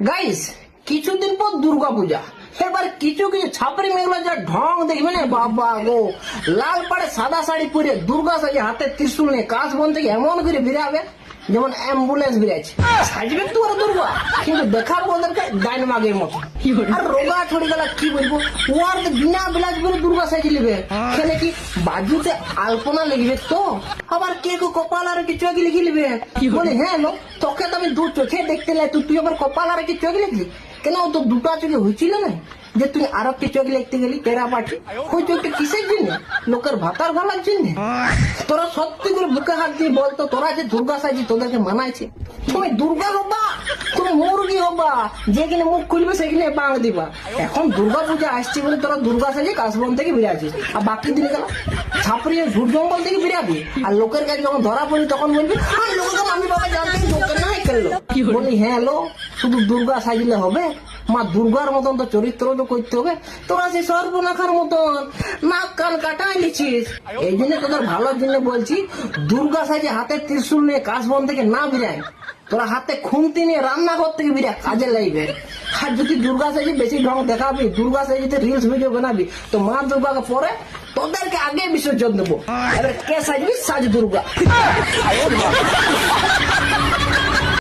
Guys কিছুদিন পর দুর্গা পূজা। এবার কিছু কিছু ছাপরি মেয়েগুলো যা ঢং দেখবে না বাবা গো, লাল পাড়ে সাদা শাড়ি পরে দুর্গা সাজে হাতে ত্রিশূল নিয়ে কাশ বন থেকে এমন করে বেরাবে যেমন অ্যাম্বুলেন্স বেরাচ্ছে। সাজবে তো ওরা দুর্গা, কিন্তু দেখাবো ওদেরকে ডাইনমাগের মতো। আর রোগা ছড়ি গেলা কি বলবো, ওর বিনা বিলাস করে দুর্গা সাজি লিবে। খেলে কি বাজুতে আলপনা লিখবে তো, আবার কে কপাল আর কিছু আগে লিখে লিবে। বলি হ্যাঁ লো, তোকে তো আমি দু চোখে দেখতে লাই, তুই আবার কপাল আর কিছু আগে লিখলি কেন? তো দুটা চোখে হয়েছিল না যে তুই আরো কিছু আগে লিখতে গেলি তেরা পাঠি? ওই চোখটা কিসের জন্য? লোকের ভাতার ভালার জন্য? তোরা সত্যি করে বুকে হাত দিয়ে বলতো, তোরা যে দুর্গা সাজি তোদেরকে মানাইছে? তুমি দুর্গা হবা, তুমি মুরগি হবা, যেখানে মুখ খুলবে সেখানে বাং দিবা। এখন দুর্গা পূজা আসছে বলে তোরা দুর্গা সাজি কাশবন থেকে বেরিয়েছিস, আর বাকি দিনে গেল ছাপড়িয়ে ঝুট জঙ্গল থেকে বেরিয়াবি। আর লোকের কাছে যখন ধরা পড়ি তখন বলবি লোকের মামি বাবা জানতে লোকের না খেললো। বলি হ্যাঁ লো, শুধু দুর্গা সাজিলে হবে? মা দুর্গার মতন তো চরিত্র তো করতে হবে। তোরা সে সর্বনাখার মতন নাক কান কাটাই নিছিস। এই জন্য তোদের ভালোর জন্য বলছি, দুর্গা সাজে হাতে ত্রিশূল নিয়ে কাশবন থেকে না বিরায়, তোরা হাতে খুন্তি নিয়ে রান্নাঘর থেকে বিরা কাজে লাগবে। আর যদি দুর্গা সাজে বেশি ঢং দেখাবি, দুর্গা সাজিতে রিলস ভিডিও বানাবি, তো মা দুর্গাকে পরে তোদেরকে আগে বিসর্জন দেবো। এবার কে সাজবি? সাজ দুর্গা।